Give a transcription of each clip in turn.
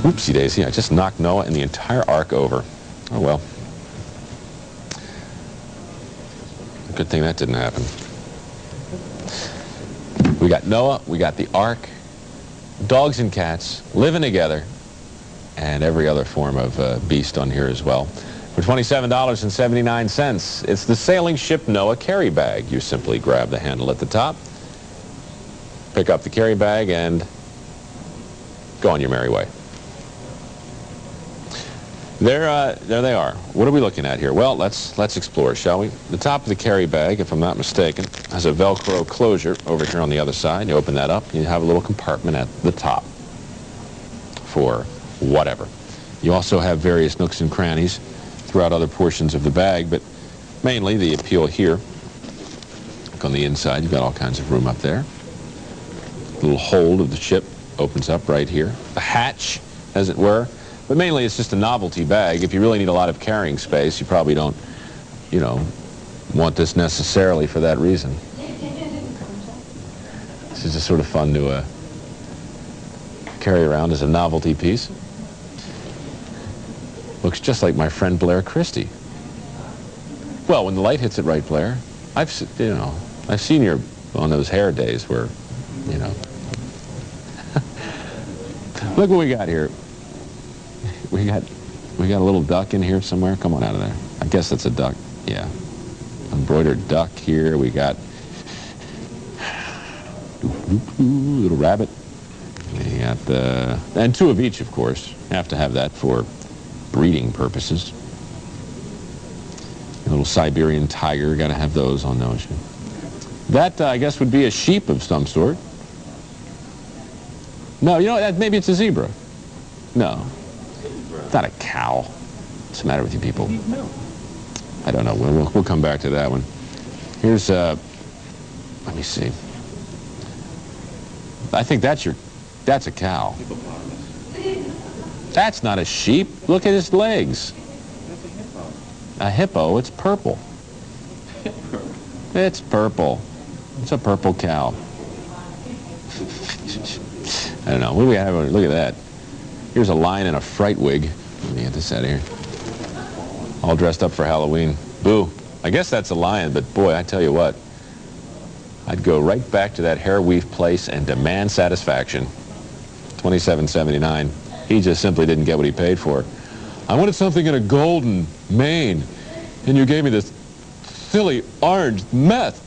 Oopsie daisy, I just knocked Noah and the entire ark over. Oh well. Good thing that didn't happen. We got Noah, we got the ark, dogs and cats living together, and every other form of beast on here as well. For $27.79, it's the sailing ship Noah carry bag. You simply grab the handle at the top, pick up the carry bag, and go on your merry way. There they are. What are we looking at here? Well, let's explore, shall we? The top of the carry bag, if I'm not mistaken, has a Velcro closure over here on the other side. You open that up, you have a little compartment at the top for whatever. You also have various nooks and crannies throughout other portions of the bag, but mainly the appeal here. Look on the inside, you've got all kinds of room up there. The little hold of the ship opens up right here. The hatch, as it were. But mainly it's just a novelty bag. If you really need a lot of carrying space, you probably don't, you know, want this necessarily for that reason. This is just sort of fun to carry around as a novelty piece. Looks just like my friend Blair Christie. Well, when the light hits it right, Blair, I've seen you on those hair days where, you know. Look what we got here. We got a little duck in here somewhere. Come on out of there. I guess that's a duck. Yeah. Embroidered duck here. We got little rabbit. We got and two of each, of course. Have to have that for breeding purposes. A little Siberian tiger. Got to have those on those. That I guess would be a sheep of some sort. No, you know, maybe it's a zebra. No. It's not a cow. What's the matter with you people? I don't know. We'll come back to that one. Here's, let me see. I think that's a cow. That's not a sheep. Look at his legs. A hippo. It's purple. It's purple. It's a purple cow. I don't know. What do we have? Look at that. Here's a lion in a fright wig. Let me get this out of here. All dressed up for Halloween. Boo. I guess that's a lion, but boy, I tell you what. I'd go right back to that hair weave place and demand satisfaction. $27.79. He just simply didn't get what he paid for. I wanted something in a golden mane, and you gave me this silly orange meth.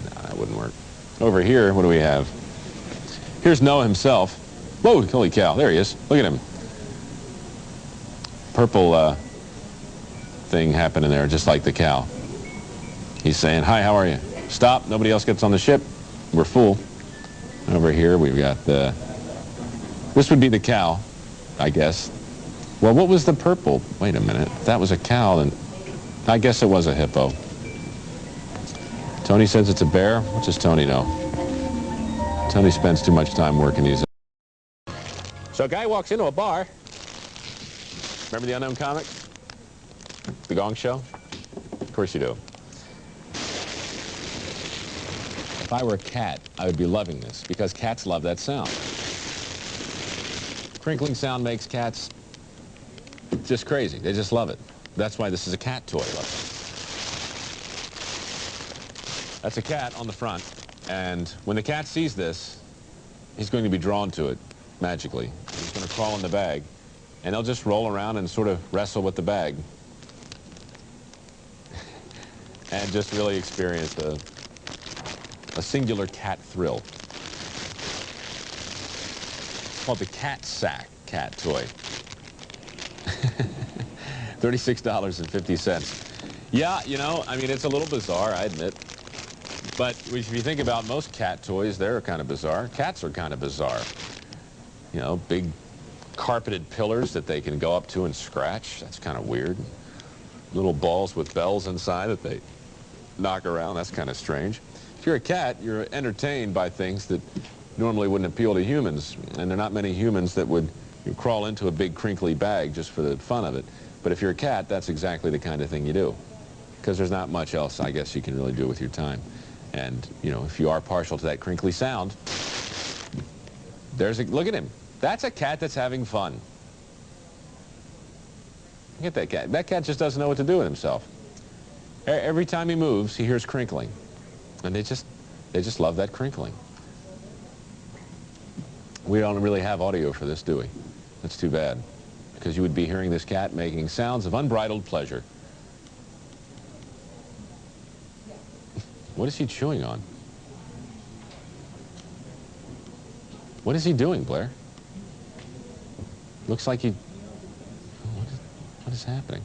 No, that wouldn't work. Over here, what do we have? Here's Noah himself. Whoa, holy cow, there he is. Look at him. Purple thing happening there, just like the cow. He's saying, hi, how are you? Stop, nobody else gets on the ship. We're full. Over here, we've got this would be the cow, I guess. Well, what was the purple? Wait a minute, if that was a cow, then I guess it was a hippo. Tony says it's a bear. What does Tony know? Tony spends too much time working these. So a guy walks into a bar. Remember the Unknown comic? The Gong Show? Of course you do. If I were a cat, I would be loving this, because cats love that sound. Crinkling sound makes cats just crazy. They just love it. That's why this is a cat toy. Look. That's a cat on the front, and when the cat sees this, he's going to be drawn to it magically. He's going to crawl in the bag, and he'll just roll around and sort of wrestle with the bag and just really experience a singular cat thrill. It's called the Cat Sack cat toy. $36.50. Yeah, you know, I mean, it's a little bizarre, I admit. But if you think about most cat toys, they're kind of bizarre. Cats are kind of bizarre. You know, big carpeted pillars that they can go up to and scratch. That's kind of weird. Little balls with bells inside that they knock around. That's kind of strange. If you're a cat, you're entertained by things that normally wouldn't appeal to humans. And there are not many humans that would crawl into a big crinkly bag just for the fun of it. But if you're a cat, that's exactly the kind of thing you do. Because there's not much else, I guess, you can really do with your time. And, you know, if you are partial to that crinkly sound, look at him. That's a cat that's having fun. Look at that cat. That cat just doesn't know what to do with himself. Every time he moves, he hears crinkling. And they just love that crinkling. We don't really have audio for this, do we? That's too bad. Because you would be hearing this cat making sounds of unbridled pleasure. What is he chewing on? What is he doing, Blair? Looks like he... What is happening?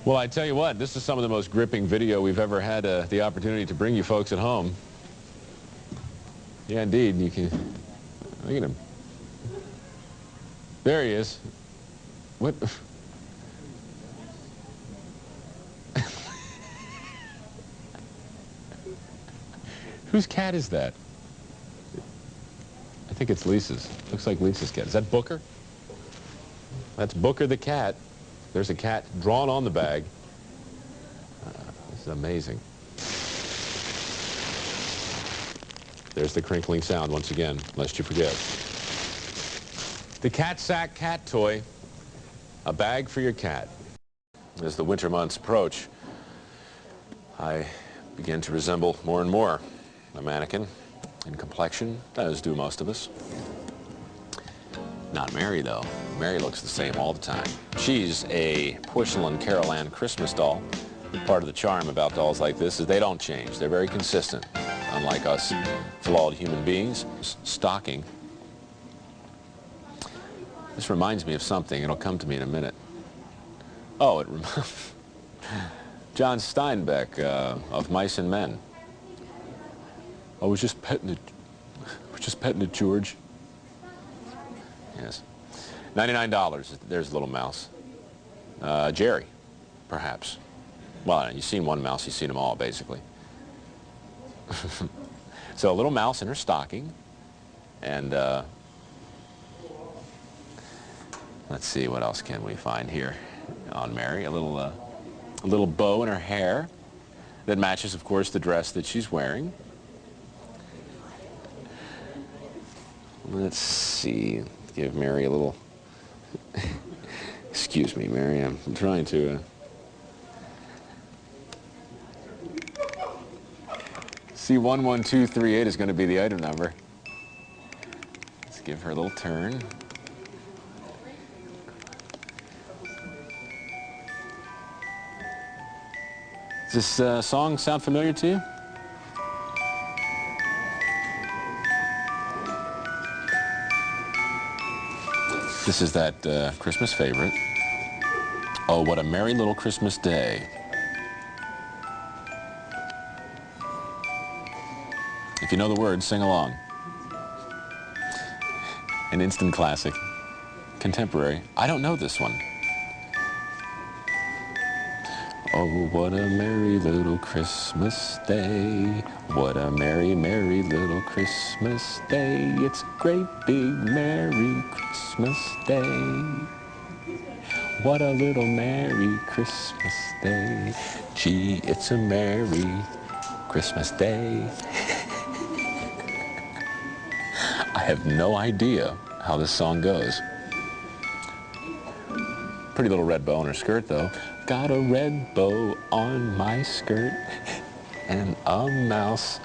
Well, I tell you what, this is some of the most gripping video we've ever had the opportunity to bring you folks at home. Yeah, indeed. You can... Look at him. There he is. What... Whose cat is that? I think it's Lisa's. Looks like Lisa's cat. Is that Booker? That's Booker the cat. There's a cat drawn on the bag. This is amazing. There's the crinkling sound once again, lest you forget. The Cat Sack cat toy, a bag for your cat. As the winter months approach, I begin to resemble more and more a mannequin in complexion, as do most of us. Not Mary, though. Mary looks the same all the time. She's a porcelain Carol Ann Christmas doll. Part of the charm about dolls like this is they don't change. They're very consistent, unlike us flawed human beings. Stocking. This reminds me of something. It'll come to me in a minute. Oh, it reminds... John Steinbeck of Mice and Men. I was just petting it. George. Yes. $99. There's a little mouse. Jerry, perhaps. Well, you've seen one mouse, you've seen them all, basically. So a little mouse in her stocking. And let's see, what else can we find here on Mary? A little bow in her hair that matches, of course, the dress that she's wearing. Let's see. Give Mary a little... Excuse me, Mary. I'm trying to... C11238 is going to be the item number. Let's give her a little turn. Does this song sound familiar to you? This is that Christmas favorite. Oh, what a merry little Christmas day. If you know the words, sing along. An instant classic. Contemporary. I don't know this one. Oh, what a merry little Christmas day. What a merry, merry little Christmas day. It's a great big merry Christmas day. What a little merry Christmas day. Gee, it's a merry Christmas day. I have no idea how this song goes. Pretty little red bow on her skirt, though. Got a red bow on my skirt and a mouse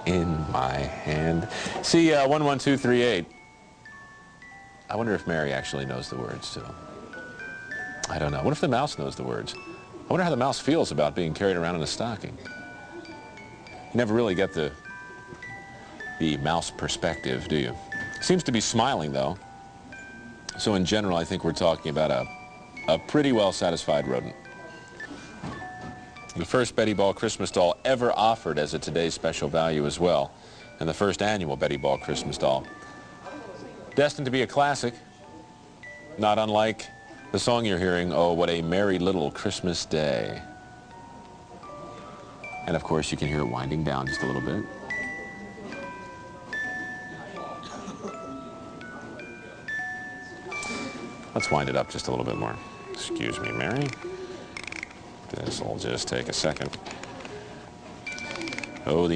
in my hand. See, 11238. I wonder if Mary actually knows the words, too. I don't know. What if the mouse knows the words? I wonder how the mouse feels about being carried around in a stocking. You never really get the mouse perspective, do you? Seems to be smiling, though. So in general, I think we're talking about a pretty well-satisfied rodent. The first Betty Ball Christmas doll ever offered as a today's special value as well, and the first annual Betty Ball Christmas doll. Destined to be a classic, not unlike the song you're hearing, Oh, What a Merry Little Christmas Day. And of course, you can hear it winding down just a little bit. Let's wind it up just a little bit more. Excuse me, Mary. This will just take a second. Oh, the